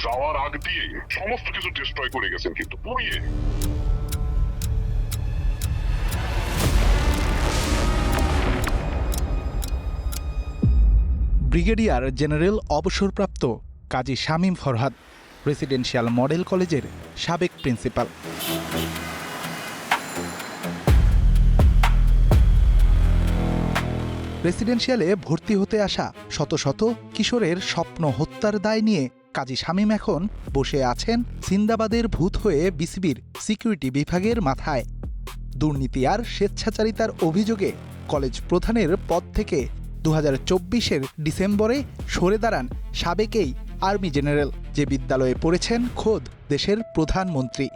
যাওয়ার আগ দিয়ে সমস্ত কিছু ডিস্ট্রয় করে গেছেন, কিন্তু পুড়িয়ে। ব্রিগেডিয়ার জেনারেল অবসরপ্রাপ্ত কাজী শামীম ফরহাদ রেসিডেন্সিয়াল মডেল কলেজের সাবেক প্রিন্সিপাল। রেসিডেন্সিয়ালে ভর্তি হতে আসা শত শত কিশোরের স্বপ্ন হত্যার দায় নিয়ে কাজী শামীম এখন বসে আছেন সিন্দাবাদের ভূত হয়ে বিসিবির সিকিউরিটি বিভাগের মাথায়। দুর্নীতি আর স্বেচ্ছাচারিতার অভিযোগে কলেজ প্রধানের পদ থেকে 2024-এর ডিসেম্বরে সরে দাঁড়ান সাবেক এই আর্মি জেনারেল, যে বিদ্যালয়ে পড়েছেন খোদ দেশের প্রধানমন্ত্রী।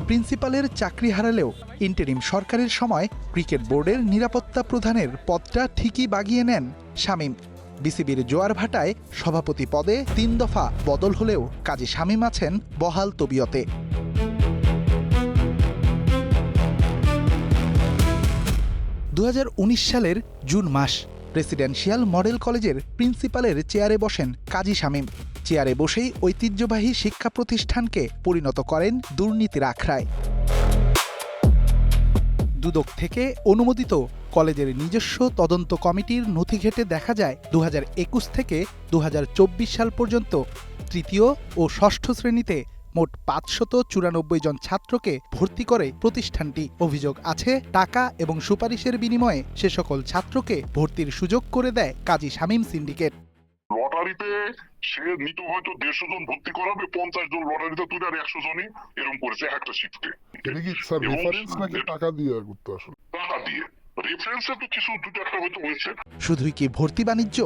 প্রিন্সিপালের চাকরি হারালেও ইন্টারিম সরকারের সময় ক্রিকেট বোর্ডের নিরাপত্তা প্রধানের পদটা ঠিকই বাগিয়ে নেন শামীম। বিসিবির জোয়ার ভাটায় সভাপতি পদে 3 দফা বদল হলেও কাজী শামীম আছেন বহাল তবিয়তে। 2019 সালের জুন মাস রেসিডেন্সিয়াল মডেল কলেজের প্রিন্সিপালের চেয়ারে বসেন কাজী শামীম। চেয়ারে বসেই ঐতিহ্যবাহী শিক্ষা প্রতিষ্ঠানকে পরিণত করেন দুর্নীতির আখড়ায়। দুদক থেকে অনুমোদিত কলেজের নিজস্ব তদন্ত কমিটির নথি ঘেঁটে দেখা যায় 2021 থেকে 2024 সাল পর্যন্ত তৃতীয় ও ষষ্ঠ শ্রেণীতে মোট 594 জন ছাত্রকে ভর্তি করে প্রতিষ্ঠানটি। অভিযোগ আছে টাকা এবং সুপারিশের বিনিময়ে সে সকল ছাত্রকে ভর্তির সুযোগ করে দেয় কাজী শামীম সিন্ডিকেট। লটারিতে সে নিত হয়তো 150 জন ভর্তি করাবে, 50 জন লটারিতে তুলে আর 100 জনই এরকম করেছে একটা শিফটে। এটা কি স্যার রেফারেন্স নাকি টাকা দিয়ে করতে আসলে? টাকা দিয়ে রেফারেন্সে তো কিছু দুটো একটা হয়তো হয়েছে। শুধুই কি ভর্তি বাণিজ্য?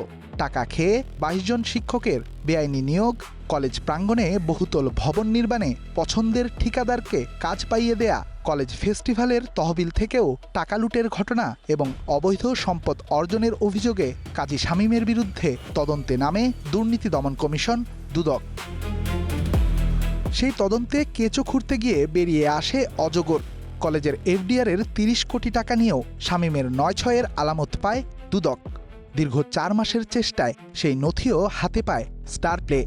টাকা খেয়ে 22 জন শিক্ষকের বেআইনি নিয়োগ, কলেজ প্রাঙ্গণে বহুতল ভবন নির্মাণে পছন্দের ঠিকাদারকে কাজ পাইয়ে দেয়া, কলেজ ফেস্টিভ্যালের তহবিল থেকেও টাকা লুটের ঘটনা এবং অবৈধ সম্পদ অর্জনের অভিযোগে কাজী শামীমের বিরুদ্ধে তদন্তে নামে দুর্নীতি দমন কমিশন দুদক। সেই তদন্তে কেঁচো খুঁড়তে গিয়ে বেরিয়ে আসে অজগর। কলেজের এফডিআর-এর 30 কোটি টাকা নিয়েও শামীমের 9-6-এর আলামত পায় দুদক। দীর্ঘ 4 মাসের চেষ্টায় সেই নথিও হাতে পায় স্টার প্লে।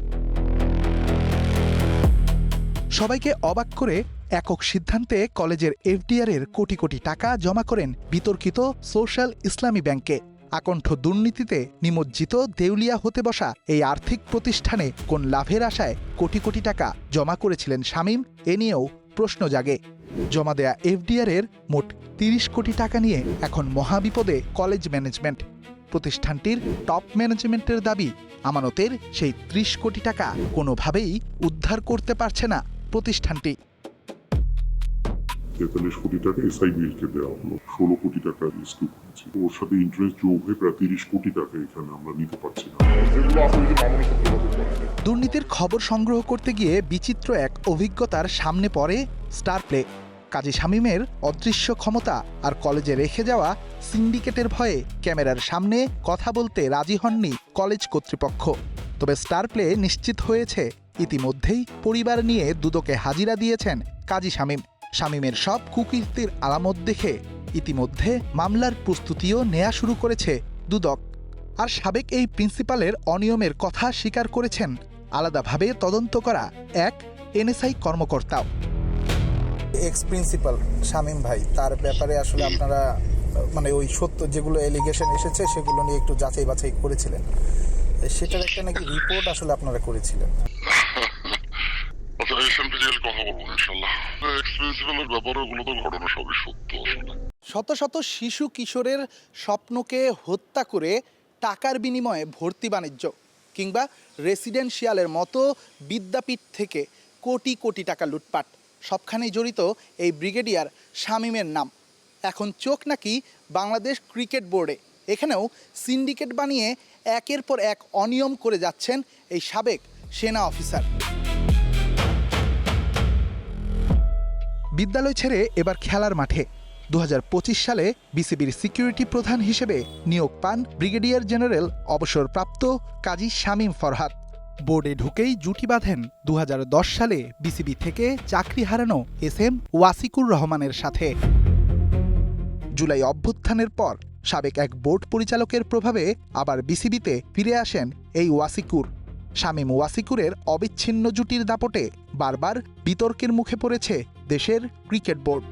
সবাইকে অবাক করে একক সিদ্ধান্তে কলেজের এফডিআর-এর কোটি কোটি টাকা জমা করেন বিতর্কিত সোশ্যাল ইসলামী ব্যাংকে। আকণ্ঠ দুর্নীতিতে নিমজ্জিত দেউলিয়া হতে বসা এই আর্থিক প্রতিষ্ঠানে কোন লাভের আশায় কোটি কোটি টাকা জমা করেছিলেন শামীম, এ নিয়েও প্রশ্ন জাগে। জমা দেয়া এফডিআর-এর মোট 30 কোটি টাকা নিয়ে এখন মহাবিপদে কলেজ ম্যানেজমেন্ট। প্রতিষ্ঠানটির টপ ম্যানেজমেন্টের দাবি, আমানতের সেই 30 কোটি টাকা কোনোভাবেই উদ্ধার করতে পারছে না প্রতিষ্ঠানটি। 43 কোটি টাকা এসআইবিএল-কে দেওয়া হলো, 16 কোটি টাকা রেস্কিউ করেছি। ওর সাথে ইন্টারেস্ট যোগ হয়ে প্রায় 30 কোটি টাকা এখানে আমরা নিতে পারছি না। দুর্নীতির খবর সংগ্রহ করতে গিয়ে বিচিত্র এক অভিজ্ঞতার সামনে পড়ে স্টার প্লে। কাজী শামীমের অদৃশ্য ক্ষমতা আর কলেজে রেখে যাওয়া সিন্ডিকেটের ভয়ে ক্যামেরার সামনে কথা বলতে রাজি হননি কলেজ কর্তৃপক্ষ। তবে স্টার প্লে নিশ্চিত হয়েছে ইতিমধ্যেই পরিবার নিয়ে দুদকে হাজিরা দিয়েছেন কাজী শামীম। শামীমের সব কুকীর্তির আলামত দেখে ইতিমধ্যে মামলার প্রস্তুতিও নেওয়া শুরু করেছে দুদক। আর সাবেক এই প্রিন্সিপালের অনিয়মের কথা স্বীকার করেছেন আলাদাভাবে তদন্ত করা এক এনএসআই কর্মকর্তাও। এক্স প্রিন্সিপাল শামীম ভাই, তার ব্যাপারে আসলে আপনারা মানে ওই সত্য যেগুলো এলিগেশন এসেছে সেগুলো নিয়ে একটু যাচাই বাছাই করেছিলেন, সেটার একটা নাকি রিপোর্ট আসলে আপনারা করেছিলেন। শত শত শিশু কিশোরের স্বপ্নকে হত্যা করে টাকার বিনিময়ে ভর্তি বাণিজ্য কিংবা রেসিডেন্সিয়ালের মতো বিদ্যাপীঠ থেকে কোটি কোটি টাকা লুটপাট, সবখানেই জড়িত এই ব্রিগেডিয়ার শামীমের নাম। এখন চোখ নাকি বাংলাদেশ ক্রিকেট বোর্ডে। এখানেও সিন্ডিকেট বানিয়ে একের পর এক অনিয়ম করে যাচ্ছেন এই সাবেক সেনা অফিসার। বিদ্যালয় ছেড়ে এবার খেলার মাঠে 2025 সালে বিসিবির সিকিউরিটি প্রধান হিসেবে নিয়োগ পান ব্রিগেডিয়ার জেনারেল অবসরপ্রাপ্ত কাজী শামীম ফরহাদ। বোর্ডে ঢুকেই জুটি বাঁধেন 2010 সালে বিসিবি থেকে চাকরি হারানো এসএম ওয়াসিকুর রহমানের সাথে। জুলাই অভ্যুত্থানের পর সাবেক এক বোর্ড পরিচালকের প্রভাবে আবার বিসিবিতে ফিরে আসেন এই ওয়াসিকুর। শামীম ওয়াসিকুরের অবিচ্ছিন্ন জুটির দাপটে বারবার বিতর্কের মুখে পড়েছে দেশের ক্রিকেট বোর্ড।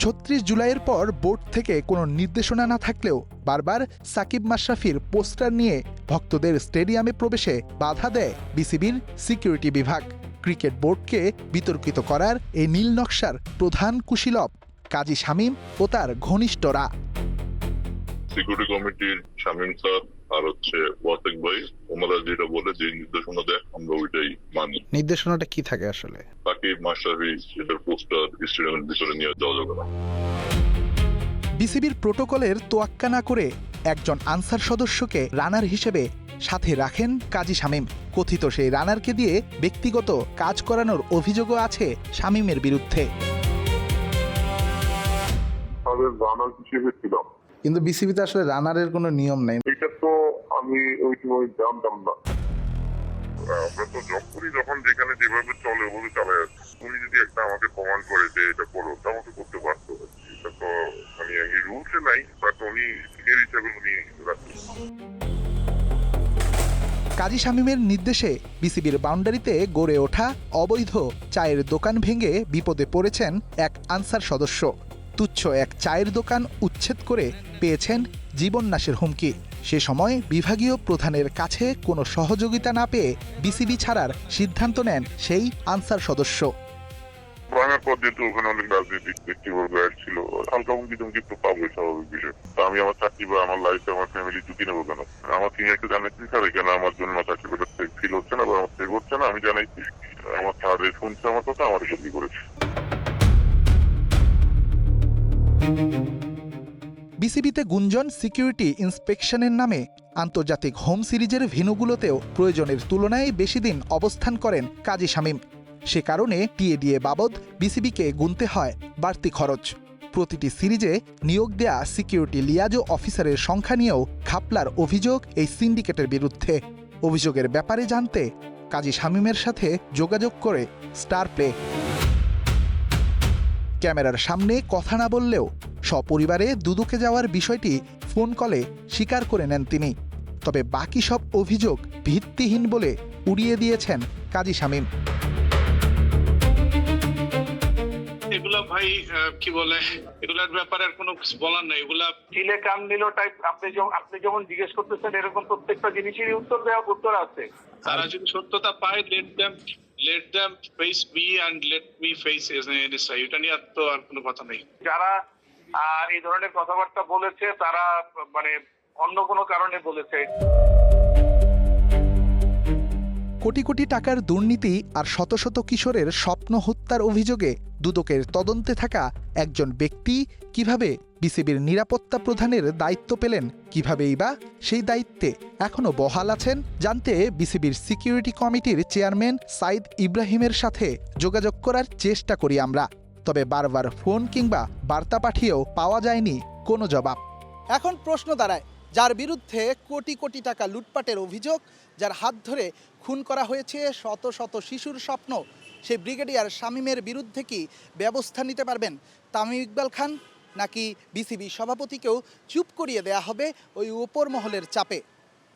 ৩৬ জুলাইয়ের পর বোর্ড থেকে কোনো নির্দেশনা না থাকলেও বারবার সাকিব মাশরাফির পোস্টার নিয়ে ভক্তদের স্টেডিয়ামে প্রবেশে বাধা দেয় বিসিবির সিকিউরিটি বিভাগ। ক্রিকেট বোর্ডকে বিতর্কিত করার এই নীল নকশার প্রধান কুশীলব কাজী শামীম ও তার ঘনিষ্ঠরা। সিকিউরিটি কমিটির শামীম স্যার আর ওয়াসিক ভাই, ওনারা যেটা বলে, যে নির্দেশনা দেয় আমরা ওইটাই মানি। নির্দেশনাটা কি থাকে আসলে? সাকিব মাশরাফি এদের পোস্টার স্টেডিয়ামের ভিতরে নিয়ে যাওয়া যাবে না। বিসিবির প্রোটোকলের তোয়াক্কা না করে একজন আনসার সদস্যকে রানার হিসেবে সাথে রাখেন কাজী শামীম। কথিত সেই রানারকে দিয়ে ব্যক্তিগত কাজ করানোর অভিযোগও আছে শামীমের বিরুদ্ধে। রানার হিসেবে ছিলাম, কিন্তু বিসিবিতে আসলে রানারের কোনো নিয়ম নেই। এটা তো আমি ওই সময় জানতাম না। আমরা তো জব করি, যখন যেখানে যেভাবে চলে ওভাবে চালাই যাচ্ছে। উনি যদি একটা আমাকে কমান্ড করে যে এটা করো, তা আমাকে করতে পারতো। এটা তো মানে এই রুলসে নাই, বাট উনি সিনিয়র হিসেবে উনি রাখছেন। কাজী শামীমের নির্দেশে বিসিবির বাউন্ডারিতে গড়ে ওঠা অবৈধ চায়ের দোকান ভেঙে বিপদে পড়েছেন এক আনসার সদস্য। তুচ্ছ এক চায়ের দোকান উচ্ছেদ করে পেয়েছেন জীবননাশের হুমকি। সে সময় বিভাগীয় প্রধানের কাছে কোনো সহযোগিতা না পেয়ে বিসিবি ছাড়ার সিদ্ধান্ত নেন সেই আনসার সদস্য। ভাঙার পর যেহেতু ওখানে অনেক রাজনৈতিক ব্যক্তিবর্গ ছিল, হালকা হুমকি টুমকি তো পাবো, স্বাভাবিক বিষয়। তা আমি আমার চাকরি বা আমার লাইফে আমার ফ্যামিলি ঝুঁকি নেবো কেন? আমার সিনিয়রকে জানাইছি, স্যার এখানে আমার জন্য চাকরিটা ফিল হচ্ছে না বা আমার সেভ হচ্ছে না। আমি জানাইছি, আমার স্যার শুনছে আমার কথা, আমার সত্যি করেছে। বিসিবিতে গুঞ্জন সিকিউরিটি ইন্সপেকশনের নামে আন্তর্জাতিক হোম সিরিজের ভেন্যুগুলোতেও প্রয়োজনের তুলনায় বেশি দিন অবস্থান করেন কাজী শামীম। সে কারণে টিএডিএ বাবদ বিসিবিকে গুনতে হয় বাড়তি খরচ। প্রতিটি সিরিজে নিয়োগ দেয়া সিকিউরিটি লিয়াজো অফিসারের সংখ্যা নিয়েও ঘাপলার অভিযোগ এই সিন্ডিকেটের বিরুদ্ধে। অভিযোগের ব্যাপারে জানতে কাজী শামীমের সাথে যোগাযোগ করে স্টার প্লে। ক্যামেরার সামনে কথা না বললেও সপরিবারে দুদকে যাওয়ার বিষয়টি ফোন কলে স্বীকার করে নেন তিনি। তবে বাকি সব অভিযোগ ভিত্তিহীন বলে উড়িয়ে দিয়েছেন কাজী শামীম। এগুলা ভাই কি বলে, এগুলার ব্যাপারে আর কোনো কিছু বলার নাই। এগুলা ঢিলে কান নিল টাইপ। আপনি যেমন জিজ্ঞেস করতেছেন, এরকম প্রত্যেকটা জিনিসেরই উত্তর আছে। তারা যদি সত্যতা পায়, let them face me and let me face NSI। এটা নিয়ে তো আর কোনো কথা নেই। যারা এই ধরনের কথাবার্তা বলেছে তারা মানে অন্য কোনো কারণে বলেছে। কোটি কোটি টাকার দুর্নীতি আর শত শত কিশোরের স্বপ্ন হত্যার অভিযোগে দুদকের তদন্তে থাকা একজন ব্যক্তি কিভাবে বিসিবির নিরাপত্তা প্রধানের দায়িত্ব পেলেন, কিভাবেই বা সেই দায়িত্বে এখনও বহাল আছেন, জানতে বিসিবির সিকিউরিটি কমিটির চেয়ারম্যান সাইদ ইব্রাহিমের সাথে যোগাযোগ করার চেষ্টা করি আমরা। তবে বারবার ফোন কিংবা বার্তা পাঠিয়েও পাওয়া যায়নি কোনো জবাব। এখন প্রশ্ন দাঁড়ায়, যার বিরুদ্ধে কোটি কোটি টাকা লুটপাটের অভিযোগ, যার হাত ধরে খুন করা হয়েছে শত শত শিশুর স্বপ্ন, সেই ব্রিগেডিয়ার শামীমের বিরুদ্ধে কি ব্যবস্থা নিতে পারবেন তামিম ইকবাল খান, নাকি বিসিবি সভাপতিকেও চুপ করিয়ে দেয়া হবে ওই উপর মহলের চাপে?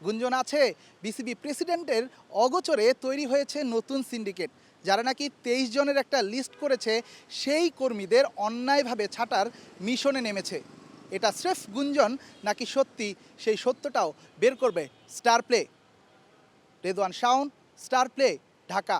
গুঞ্জন আছে বিসিবি প্রেসিডেন্টের অগোচরে তৈরি হয়েছে নতুন সিন্ডিকেট, যারা নাকি 23 জনের একটা লিস্ট করেছে সেই কর্মীদের অন্যায়ভাবে ছাঁটার মিশনে নেমেছে। এটা স্রেফ গুঞ্জন নাকি সত্যি, সেই সত্যটাও বের করবে star play. Redwan Shaon, star play, Dhaka.